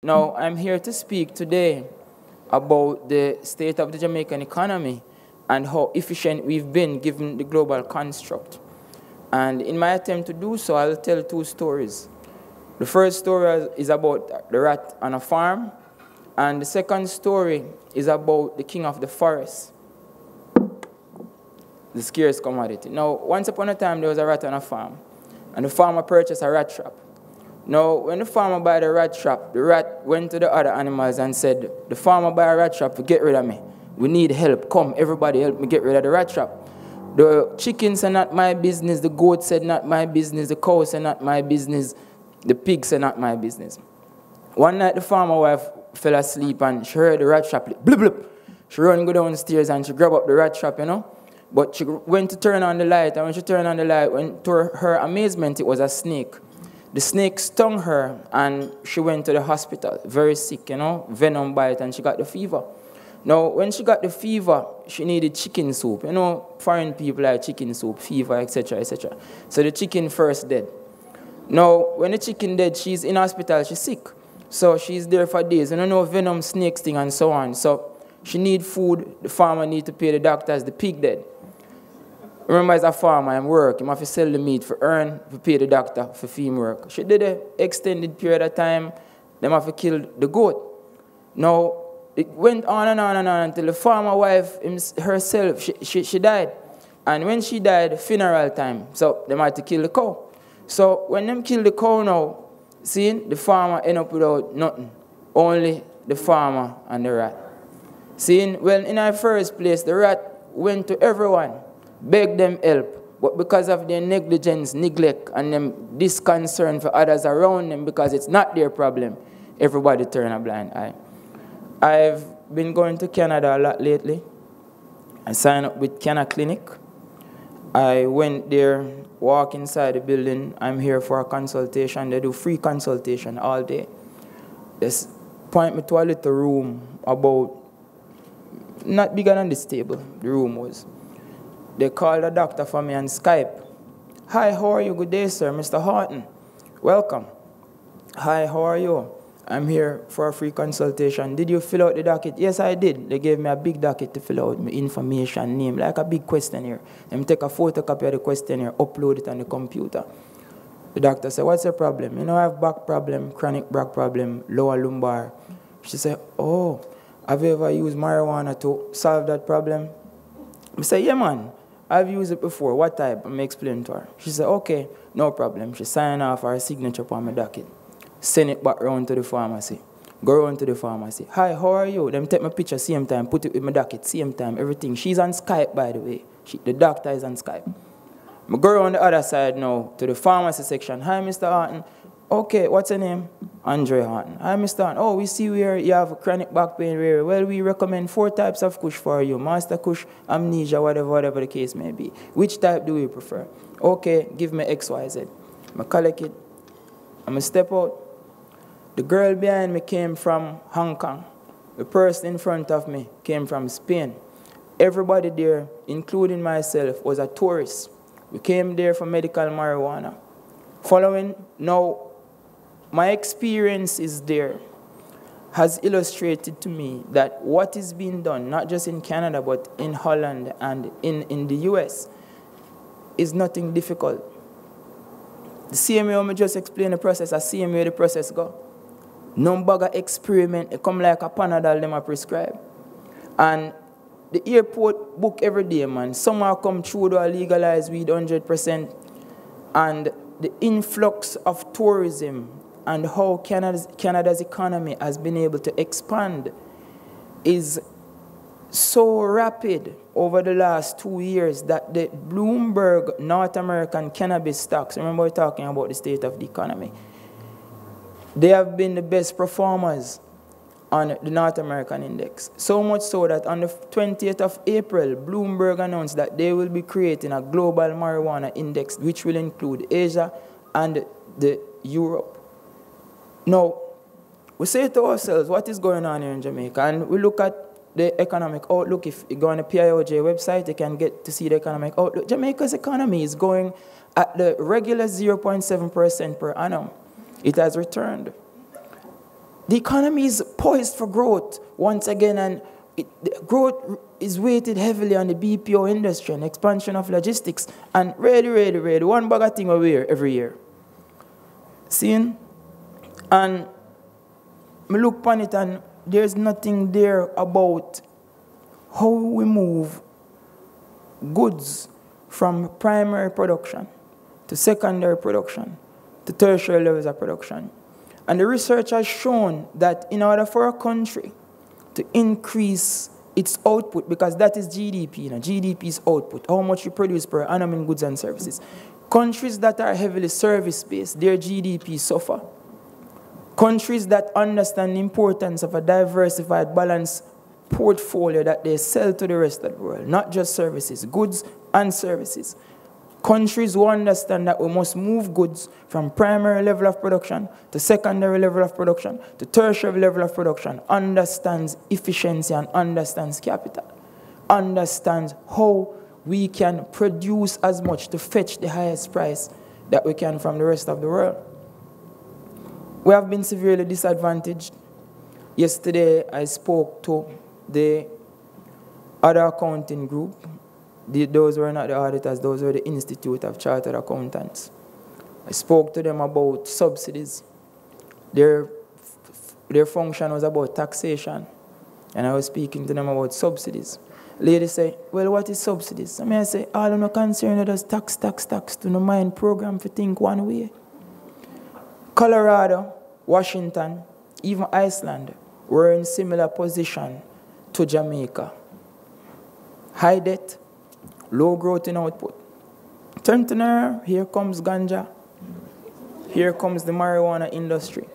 Now, I'm here to speak today about the state of the Jamaican economy and how efficient we've been given the global construct. And in my attempt to do so, I'll tell two stories. The first story is about the rat on a farm, and the second story is about the king of the forest, the scarce commodity. Now, once upon a time, there was a rat on a farm, and the farmer purchased a rat trap. Now, when the farmer bought the rat trap, the rat went to the other animals and said, the farmer bought a rat trap to get rid of me. We need help. Come, everybody help me get rid of the rat trap. The chickens are not my business. The goats are not my business. The cows are not my business. The pigs are not my business. One night, the farmer wife fell asleep and she heard the rat trap. Blip, blip. She ran go downstairs and she grabbed up the rat trap, But she went to turn on the light, and when she turned on the light, to her amazement, it was a snake. The snake stung her, and she went to the hospital, very sick, venom bite, and she got the fever. Now, when she got the fever, she needed chicken soup. Foreign people like chicken soup, fever, etc., etc. So the chicken first dead. Now, when the chicken dead, she's in hospital, she's sick. So she's there for days. Venom, snake sting, and so on. So she need food, the farmer need to pay the doctors, the pig dead. Remember, as a farmer, I'm working. I have to sell the meat for earn, to pay the doctor for fee work. She did an extended period of time. They have to kill the goat. Now, it went on and on and on until the farmer wife herself, she died. And when she died, funeral time. So they had to kill the cow. So when them kill the cow now, see, the farmer end up without nothing. Only the farmer and the rat. See, well, in our first place, the rat went to everyone, begged them help, but because of their negligence, neglect, and them disconcern for others around them, because it's not their problem, everybody turn a blind eye. I've been going to Canada a lot lately. I signed up with Canada Clinic. I went there, walk inside the building. I'm here for a consultation. They do free consultation all day. They point me to a little room about, not bigger than this table, the room was. They called a doctor for me on Skype. Hi, how are you? Good day, sir. Mr. Houghton. Welcome. Hi, how are you? I'm here for a free consultation. Did you fill out the docket? Yes, I did. They gave me a big docket to fill out, my information, name, like a big questionnaire. Them take a photocopy of the questionnaire, upload it on the computer. The doctor said, what's your problem? I have back problem, chronic back problem, lower lumbar. She said, oh, have you ever used marijuana to solve that problem? I said, yeah, man. I've used it before. What type? I explained to her. She said, okay, no problem. She signed off her signature on my docket. Send it back round to the pharmacy. Go round to the pharmacy. Hi, how are you? Them take my picture same time, put it with my docket same time, everything. She's on Skype, by the way. The doctor is on Skype. I go on the other side now to the pharmacy section. Hi, Mr. Houghton. Okay, what's your name? Andre Houghton. Hi, Mr. Houghton. Oh, we see where you have chronic back pain. Well, we recommend 4 types of kush for you. Master kush, amnesia, whatever the case may be. Which type do you prefer? Okay, give me X, Y, Z. I collect it. I'm going to step out. The girl behind me came from Hong Kong. The person in front of me came from Spain. Everybody there, including myself, was a tourist. We came there for medical marijuana. Following, now, my experience is there, has illustrated to me that what is being done, not just in Canada, but in Holland and in the US, is nothing difficult. The same way I just explain the process, the same way the process go. No bugger experiment, it come like a Panadol them a prescribe. And the airport book every day, man. Some are come through to legalize weed 100%. And the influx of tourism and how Canada's economy has been able to expand is so rapid over the last 2 years that the Bloomberg North American cannabis stocks, remember we're talking about the state of the economy, they have been the best performers on the North American index. So much so that on the 20th of April, Bloomberg announced that they will be creating a global marijuana index which will include Asia and the Europe. Now, we say to ourselves, what is going on here in Jamaica? And we look at the economic outlook. If you go on the PIOJ website, you can get to see the economic outlook. Jamaica's economy is going at the regular 0.7% per annum. It has returned. the economy is poised for growth once again, and the growth is weighted heavily on the BPO industry and expansion of logistics. And really, one bag of thing we wear every year. Seeing? And I look upon it and there's nothing there about how we move goods from primary production to secondary production to tertiary levels of production. And the research has shown that in order for a country to increase its output, because that is GDP, GDP is output, how much you produce per annum in goods and services. Countries that are heavily service-based, their GDP suffer. Countries that understand the importance of a diversified, balanced portfolio that they sell to the rest of the world, not just services, goods and services. Countries who understand that we must move goods from primary level of production to secondary level of production to tertiary level of production understands efficiency and understands capital, understands how we can produce as much to fetch the highest price that we can from the rest of the world. We have been severely disadvantaged. Yesterday, I spoke to the other accounting group. Those were not the auditors, those were the Institute of Chartered Accountants. I spoke to them about subsidies. Their function was about taxation, and I was speaking to them about subsidies. Ladies say, well, what is subsidies? I say, all I'm not concerned with is tax, to no mind program for think one way. Colorado, Washington, even Iceland were in similar position to Jamaica. High debt, low growth in output. Turn to now, here comes ganja. Here comes the marijuana industry.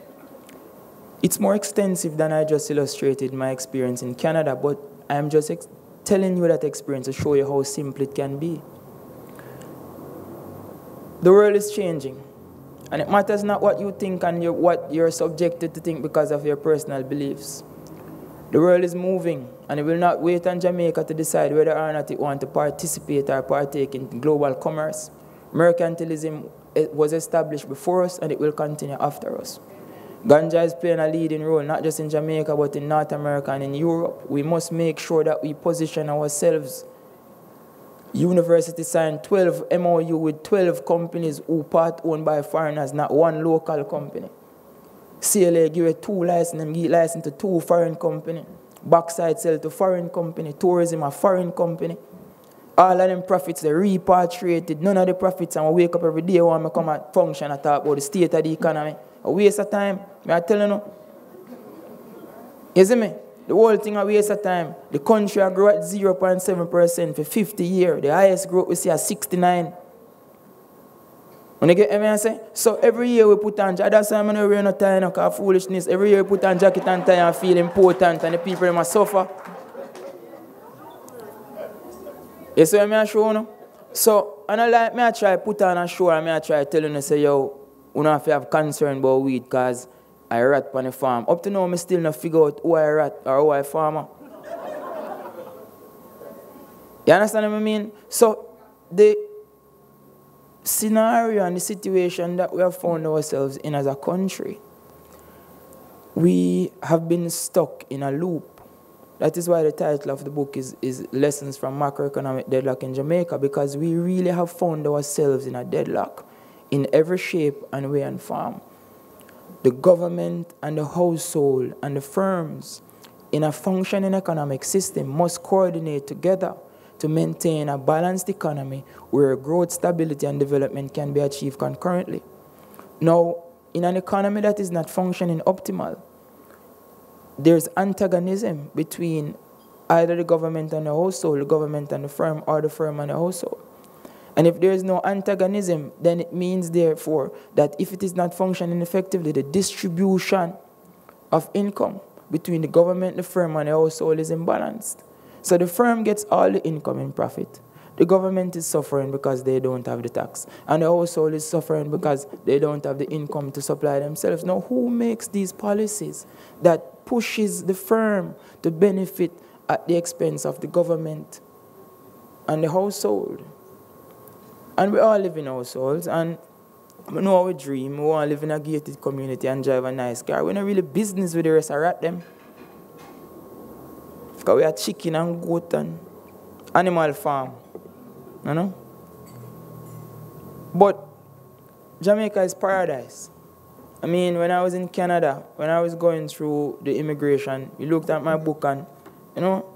It's more extensive than I just illustrated my experience in Canada, but I'm just telling you that experience to show you how simple it can be. The world is changing. And it matters not what you think and what you're subjected to think because of your personal beliefs. The world is moving, and it will not wait on Jamaica to decide whether or not it wants to participate or partake in global commerce. Mercantilism was established before us, and it will continue after us. Ganja is playing a leading role, not just in Jamaica, but in North America and in Europe. We must make sure that we position ourselves. University signed 12 MOU with 12 companies who part owned by foreigners, not one local company. CLA give a 2 license and give license to 2 foreign companies. Backside sell to foreign company. Tourism a foreign company. All of them profits, they repatriated. None of the profits, and I wake up every day when I come at function and talk about the state of the economy. A waste of time. I tell you. You see me? The whole thing a waste of time. The country grew at 0.7% for 50 years. The highest growth we see at 69. When you get me, I say, so every year we put on jacket. That's why I'm not wearing no tie, no foolishness. Every year we put on jacket and tie and feel important, and the people must suffer. You see what I show you? So, and I like me, I try put on a show and I try telling you, say, yo, you don't have to have concern about weed because I rat on the farm. Up to now, I still not figure out who I rat or who I farmer. You understand what I mean? So, the scenario and the situation that we have found ourselves in as a country, we have been stuck in a loop. That is why the title of the book is Lessons from Macroeconomic Deadlock in Jamaica, because we really have found ourselves in a deadlock in every shape and way and form. The government and the household and the firms in a functioning economic system must coordinate together to maintain a balanced economy where growth, stability, and development can be achieved concurrently. Now, in an economy that is not functioning optimal, there's antagonism between either the government and the household, the government and the firm, or the firm and the household. And if there is no antagonism, then it means, therefore, that if it is not functioning effectively, the distribution of income between the government, the firm, and the household is imbalanced. So the firm gets all the income and profit. The government is suffering because they don't have the tax. And the household is suffering because they don't have the income to supply themselves. Now, who makes these policies that pushes the firm to benefit at the expense of the government and the household? And we all live in households, and I know our dream. We want to live in a gated community and drive a nice car. We're not really business with the rest of rat them. Because we are chicken and goat and animal farm. You know? But Jamaica is paradise. I mean, when I was in Canada, when I was going through the immigration, you looked at my book and, you know,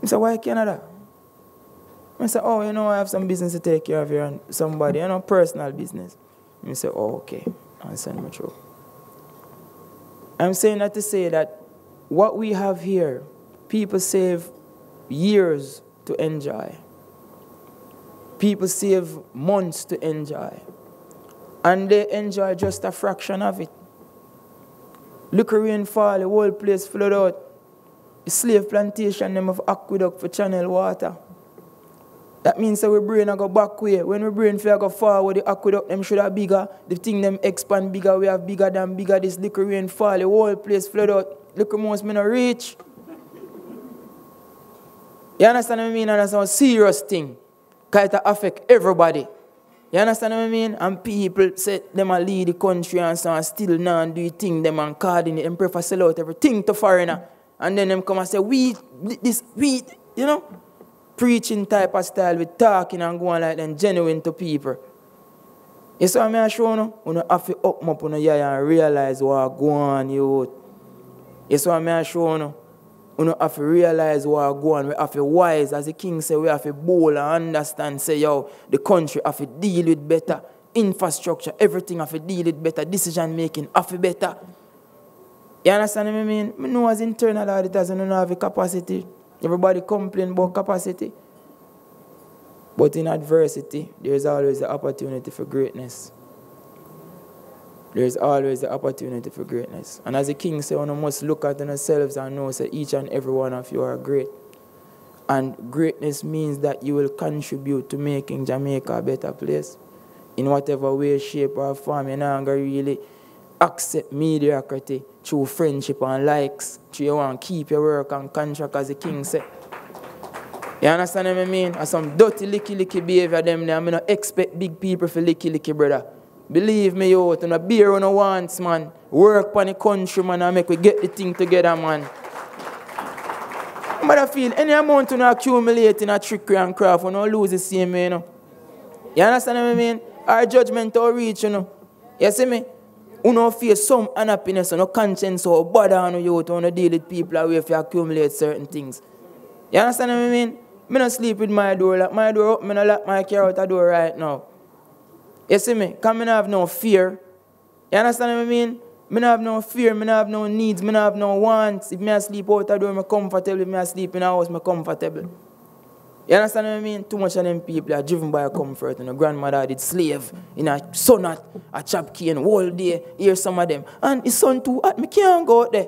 I said, why Canada? I said, oh, you know, I have some business to take care of here and somebody, you know, personal business. I said, oh, okay. I'll send me through. I'm saying that to say that what we have here, people save years to enjoy. People save months to enjoy. And they enjoy just a fraction of it. Look at rainfall, the whole place flood out. The slave plantation, them have aqueduct for channel water. That means that we brain go back way. When we brain feel go forward, the aqueduct them should have bigger. The thing them expand bigger, we have bigger than bigger. This little rainfall, the whole place flood out. Look at most men not reach. You understand what I mean? And that's a serious thing. Because it affect everybody. You understand what I mean? And people say them a lead the country and so and still not do thing them and carding it and prefer sell out everything to foreigner. And then them come and say, we, you know? Preaching type of style with talking and going like them genuine to people. You see what I show you? You have to open up on your and realize what go on, you. You see what I show you? You have to realize what go on. We have to wise, as the king say, we have to bold and understand, say, yo, the country have to deal with better. Infrastructure, everything have to deal with better. Decision making have to better. You understand what I mean? I know as internal auditors, I don't have the capacity. Everybody complain about capacity. But in adversity, there's always the opportunity for greatness. There's always the opportunity for greatness. And as the king said, one must look at themselves and know that each and every one of you are great. And greatness means that you will contribute to making Jamaica a better place. In whatever way, shape, or form, you're not going to really accept mediocrity through friendship and likes. You want to keep your work and contract, as the king said. You understand what I mean? And some dirty, licky behavior them there. I mean, not expect big people for licky, brother. Believe me, you out, and a beer on the wants, man. Work on the country, man, and make we get the thing together, man. But I feel any amount to accumulate in a trickery and craft, we don't lose the same, you know. You understand what I mean? Our judgment will reach, you know. You see me? You don't feel some unhappiness or no conscience or bother on you to deal with people away if you accumulate certain things. You understand what I mean? I don't sleep with my door. Like my door open, I lock my car out the door right now. You see me? Because I don't have no fear. You understand what I mean? I don't have no fear, I don't have no needs, I don't have no wants. If I sleep out the door, I'm comfortable. If I sleep in the house, I'm comfortable. You understand what I mean? Too much of them people are driven by a comfort. And a grandmother did slave in a sonat, a chop cane, all day. Hear some of them. And his son too hot, me can't go out there.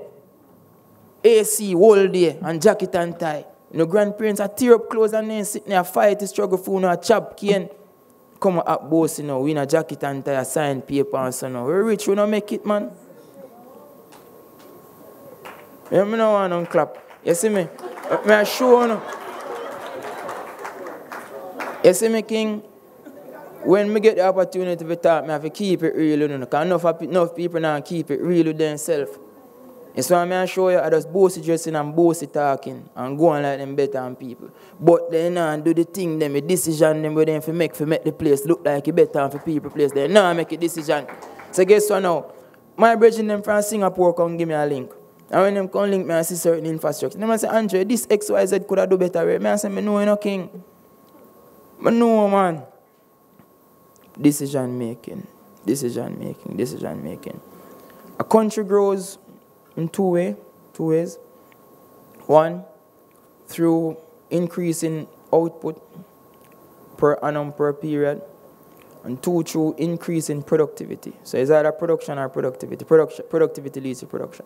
AC all day and jacket and tie. You know, grandparents are tear up clothes and then sit there, fight, struggle for a chop cane. Come up boss, you know, we in a jacket and tie, a sign paper and so now. We're rich, we don't make it, man. I don't want to clap. You see me? I show you. You see me, King? When I get the opportunity to talk, I have to keep it real, you know, because enough people now keep it real with themselves. And so I'm show you I just bossy dressing and bossy talking and go on like them better than people. But they now do the thing, them, the decision them where they make the place look like it better than for people place. They now make a decision. So guess what now? My brethren them from Singapore come give me a link. And when them come link me and see certain infrastructure, they say, Andre, this XYZ could have do better. I say, no, you know, King. But no, man. Decision making. A country grows in two ways. One, through increasing output per annum per period. And two, through increasing productivity. So it's either production or productivity. Productivity leads to production.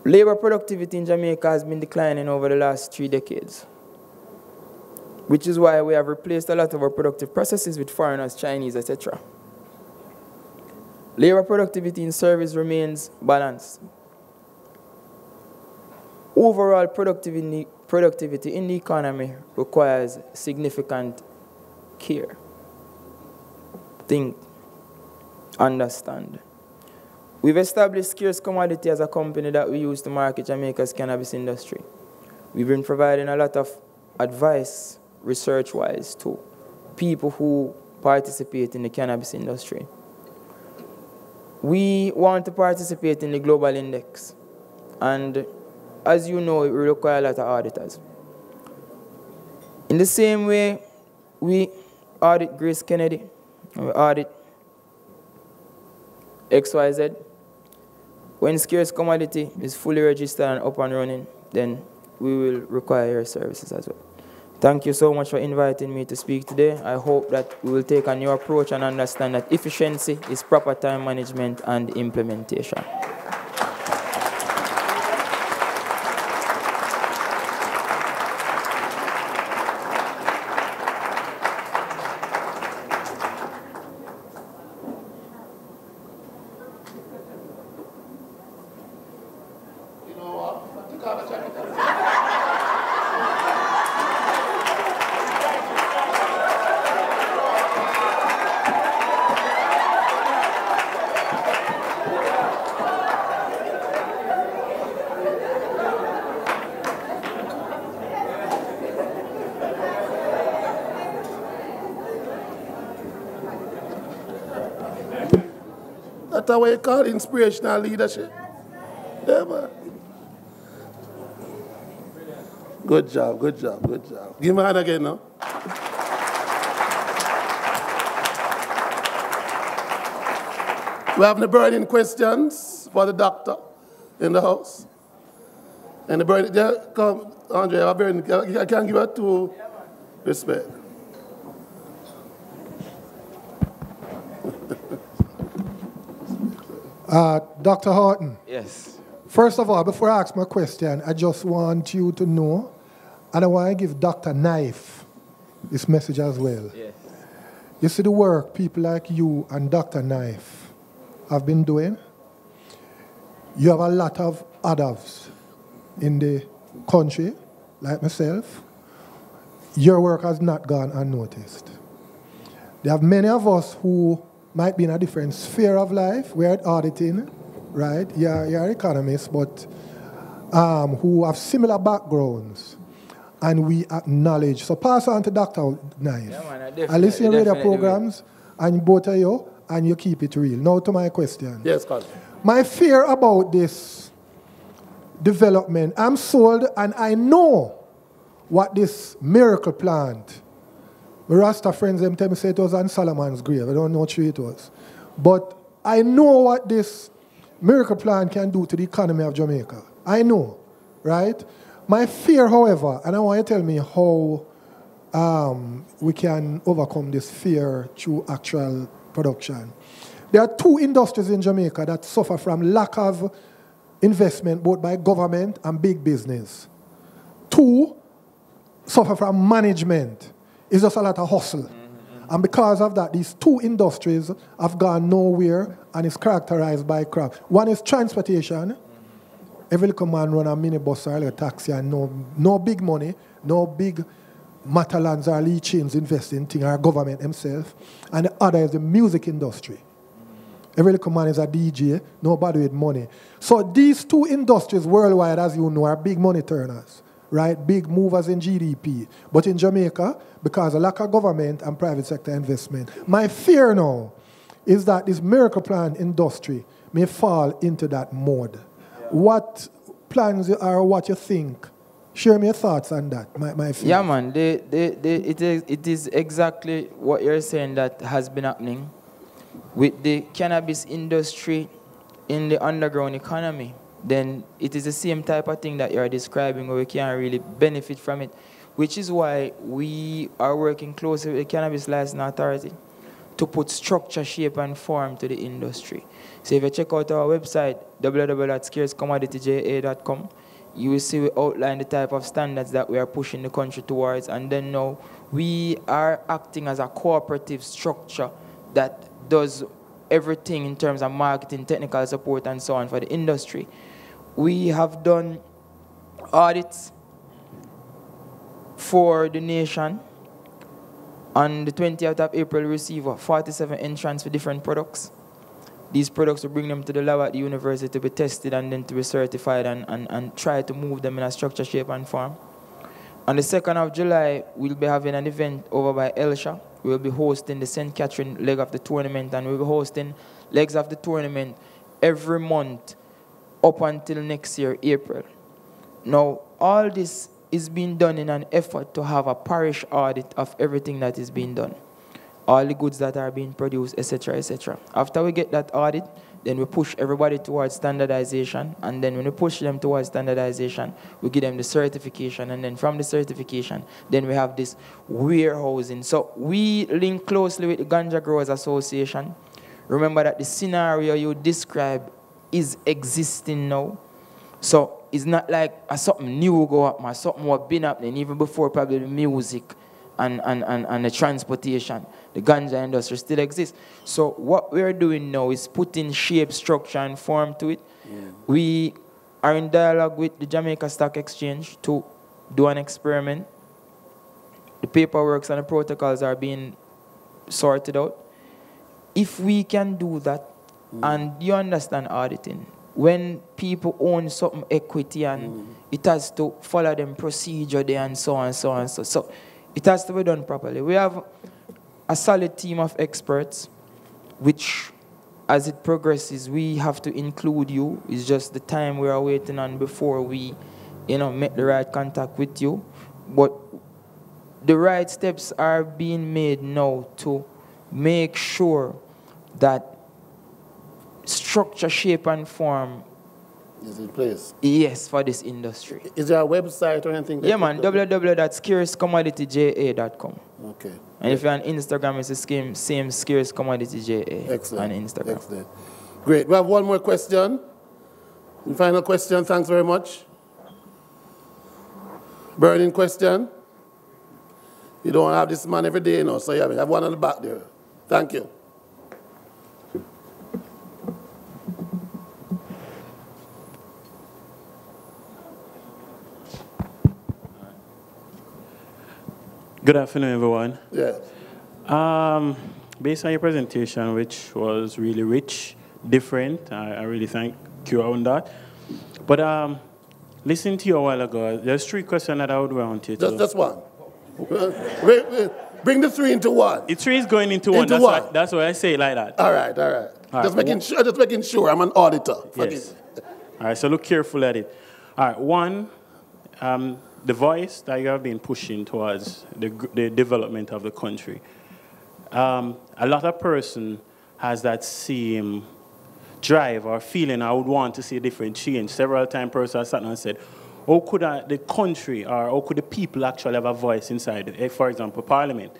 Labor productivity in Jamaica has been declining over the last 3 decades. Which is why we have replaced a lot of our productive processes with foreigners, Chinese, etc. Labor productivity in service remains balanced. Overall productivity in the economy requires significant care. think, understand. We've established Scarce Commodity as a company that we use to market Jamaica's cannabis industry. We've been providing a lot of advice, research-wise, to people who participate in the cannabis industry. We want to participate in the global index. And as you know, it will require a lot of auditors. In the same way, we audit Grace Kennedy, and we audit XYZ. When Scarce Commodity is fully registered and up and running, then we will require your services as well. Thank you so much for inviting me to speak today. I hope that we will take a new approach and understand that efficiency is proper time management and implementation. That's what you call inspirational leadership. Yeah, man. Good job, good job, good job. Give me a hand again now. We have the burning questions for the doctor in the house. And the burning, yeah, come, Andre, I can give her to respect. Dr. Houghton. Yes. First of all, before I ask my question, I just want you to know, and I want to give Dr. Knife this message as well. Yes. You see the work people like you and Dr. Knife have been doing? You have a lot of others in the country, like myself. Your work has not gone unnoticed. There are many of us who might be in a different sphere of life. We're at auditing, right? You're economists, but who have similar backgrounds. And we acknowledge. So pass on to Dr. Knife. Yeah, man, I listen to radio programs, and both of you, and you keep it real. Now to my question. Yes, Carl. My fear about this development, I'm sold, and I know what this miracle plant. My Rasta friends them tell me say it was on Solomon's grave. I don't know what tree it was. But I know what this miracle plant can do to the economy of Jamaica. I know, right? My fear, however, and I want you to tell me how we can overcome this fear through actual production. There are two industries in Jamaica that suffer from lack of investment both by government and big business. Two suffer from management. It's just a lot of hustle. Mm-hmm. And because of that, these two industries have gone nowhere and is characterized by crap. One is transportation. Mm-hmm. Every little man run a minibus or a taxi and no big money, no big Matalans or Lee Chains invest in things, or government himself. And the other is the music industry. Mm-hmm. Every little man is a DJ, nobody with money. So these two industries worldwide, as you know, are big money turners. Right, big movers in GDP. But in Jamaica, because of lack of government and private sector investment, my fear now is that this miracle plant industry may fall into that mode. Yeah. What plans are what you think? Share me your thoughts on that, my fear. Yeah, man, it is exactly what you're saying that has been happening with the cannabis industry in the underground economy. Then it is the same type of thing that you're describing where we can't really benefit from it, which is why we are working closely with the Cannabis Licensing Authority to put structure, shape, and form to the industry. So if you check out our website, www.scarcecommodityja.com, you will see we outline the type of standards that we are pushing the country towards, and then now we are acting as a cooperative structure that does everything in terms of marketing, technical support, and so on for the industry. We have done audits for the nation On the 20th of April, we receive 47 entrants for different products. These products will bring them to the lab at the university to be tested and then to be certified and try to move them in a structure, shape, and form. On the 2nd of July, we'll be having an event over by Elsha. We'll be hosting the St. Catherine leg of the tournament, and we'll be hosting legs of the tournament every month up until next year, April. Now, all this is being done in an effort to have a parish audit of everything that is being done. All the goods that are being produced, etc., etc. After we get that audit, then we push everybody towards standardization, and then when we push them towards standardization, we give them the certification, and then from the certification, then we have this warehousing. So we link closely with the Ganja Growers Association. Remember that the scenario you describe is existing now. So it's not like something new go up, something what been happening even before probably the music and the transportation. The ganja industry still exists. So what we're doing now is putting shape, structure, and form to it. Yeah. We are in dialogue with the Jamaica Stock Exchange to do an experiment. The paperwork and the protocols are being sorted out. If we can do that, and you understand auditing, when people own something equity and it has to follow them procedure there and so on, so on, so it has to be done properly. We have a solid team of experts, which, as it progresses, we have to include you. It's just the time we are waiting on before we, make the right contact with you. But the right steps are being made now to make sure that structure, shape, and form is in place. Yes, for this industry. Is there a website or anything? Yeah, man, www.scarcecommodityja.com. Okay. And if you're on Instagram, it's the same Scarce Commodity JA. Excellent. On Instagram. Excellent. Great. We have one more question. Final question. Thanks very much. Burning question. You don't have this man every day, so yeah, we have one on the back there. Thank you. Good afternoon, everyone. Yes. Based on your presentation, which was really rich, different, I really thank you on that. But listening to you a while ago, there's 3 questions that I would want you to... Just one. Bring the 3 into one. The 3 is going into one. That's why I say it like that. All right. Just making sure. I'm an auditor. Yes. All right, so look carefully at it. All right, 1, the voice that you have been pushing towards the development of the country. A lot of person has that same drive or feeling I would want to see a different change. Several times person has sat down and said, how could the country or how could the people actually have a voice inside it? For example, Parliament,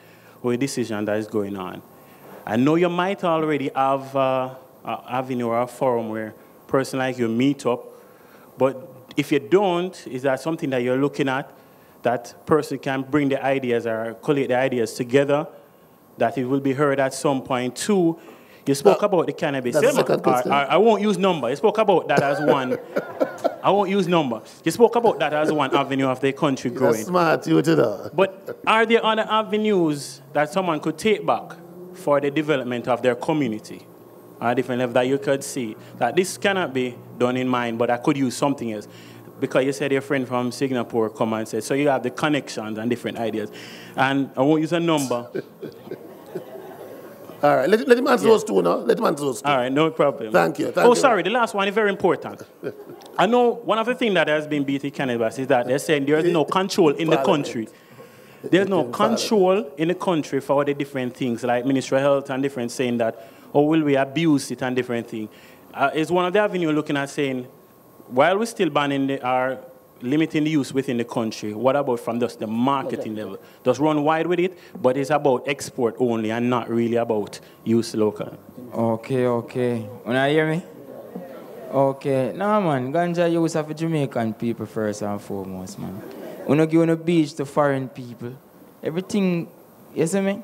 or a decision that is going on. I know you might already have an avenue or a forum where a person like you meet up, but if you don't, is that something that you're looking at, that person can bring the ideas or collate the ideas together, that it will be heard at some point? 2, you spoke about the cannabis. I won't use number. You spoke about that as one. I won't use number. You spoke about that as one avenue of the country growing. That's smart, you to know. But are there other avenues that someone could take back for the development of their community? At a different level that you could see that this cannot be done in mind, but I could use something else. Because you said your friend from Singapore come and said, so you have the connections and different ideas. And I won't use a number. All right, let him answer those 2 now. Let him answer those 2. All right, no problem. Thank you. Sorry, the last one is very important. I know one of the things that has been beat in cannabis is that they're saying there's no control in the country. There's no control in the country for all the different things, like Ministry of Health and different saying that, or will we abuse it and different things. Is one of the avenues looking at saying, while we're still banning or limiting the use within the country, what about from just the marketing level? Just run wide with it, but it's about export only and not really about use local. Okay. Wanna hear me? Okay. Nah, man, ganja use of Jamaican people first and foremost, man. We don't give on the beach to foreign people. Everything, you see me?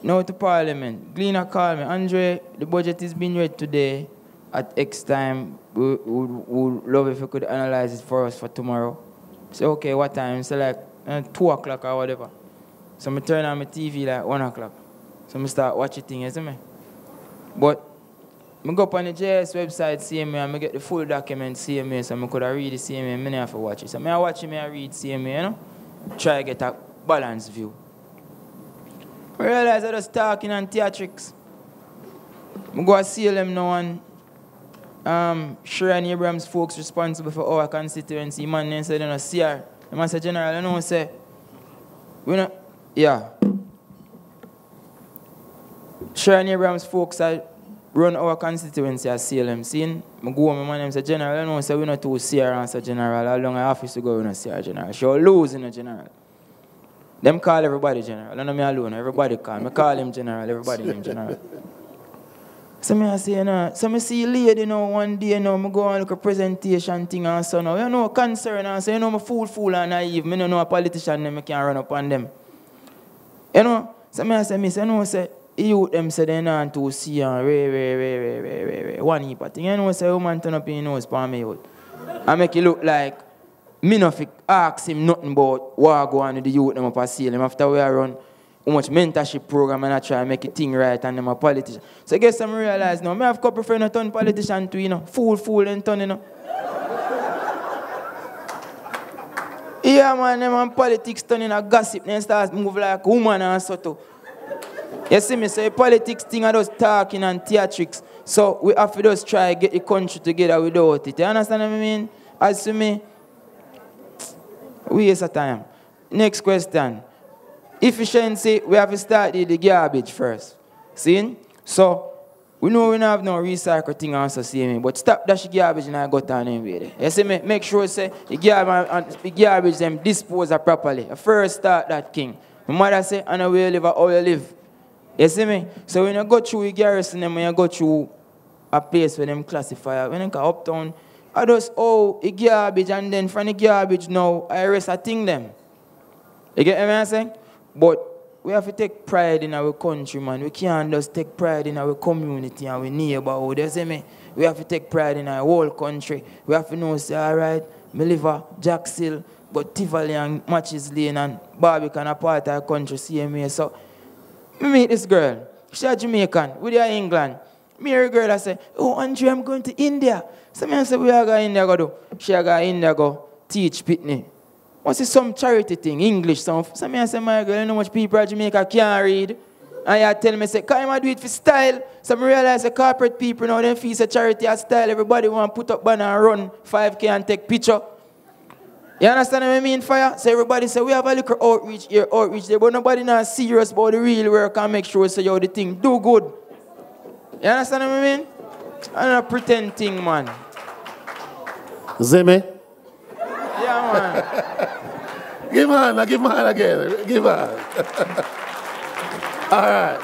Now to Parliament. Gleaner call me. Andre, the budget is being read today at X time. We would love if you could analyze it for us for tomorrow. Say, okay, what time? Say like 2 o'clock or whatever. So I turn on my TV like 1 o'clock. So I start watching things, you see me? But I go up on the JS website, CMA, and I get the full document CMA, so I could read the CMA, and I have to watch it. So I watch it, I read CMA, you know? Try to get a balanced view. I realize I was talking on theatrics. I go to see them now, and Sharon Abrams folks responsible for our constituency, man, they said, you know, CR. The man said, General, you know, say, we know, yeah. Sharon Abrams folks run our constituency at CLM. See, I go home, my name said, General, you know, say, we not too CR answer General. How long I office to go, we not CR General. She will lose in the General. Them call everybody General. I don't know me alone, everybody call. I call him General, everybody name General. So I say, you know, so I see a lady, you know, one day, you know, I go and look at a presentation thing and so now, you know, concern and so, you know, I'm fool and naive. I don't know a politician, I can't run up on them. You know, so I say, you know, say, you them say they not to see and one heap of thing. You know, say, woman turn up in nose for me out. I make it look like me not ask him nothing about what go on with the youth them up a seal him after we run how much mentorship program and I try to make it thing right and them a politician. So I guess I realize now, I have a couple of friends who turn politician too, you know. Fool and turn, you know. Yeah, man, them on politics turning a gossip, then start move like a woman and so too. You see me, so politics thing are just talking and theatrics. So we have to just try to get the country together without it. You understand what I mean? As to me, we waste of time. Next question. Efficiency, we have to start the garbage first. See? So, we know we don't have no recycle thing also, see me, but stop dash garbage and I got on anyway. You see me? Make sure say the garbage them dispose of properly. First start that king. My mother say, I know where you live, how you live. You see me? So when you go through the garrison, when you go through a place where them classify, when you go uptown, I just the garbage and then from the garbage now, I rest a thing them. You get what I'm saying? But we have to take pride in our country, man. We can't just take pride in our community and our neighborhood. You see me? We have to take pride in our whole country. We have to know, say, all right, me live a Jackson, but Tivoli and Matches Lane and Barbican are part of our country, CMA. So, me meet this girl. She's Jamaican, with her England. Me hear a girl, I say, oh, Andre, I'm going to India. So I say, where I go India go do? She go India go teach Pitney. What's it, some charity thing, English, some. So I say, my girl, you know how much people in Jamaica can't read? And you tell me, say, can I do it for style? So I realize the corporate people now, them fees a charity as style. Everybody want to put up banner and run 5K and take picture. You understand what I mean, fire? So everybody say, we have a little outreach here, outreach there, but nobody not serious about the real work and make sure so you the thing do good. You understand what I mean? I'm not pretend thing, man. Zeme? Yeah, man. Give hand again. Give hand. All right.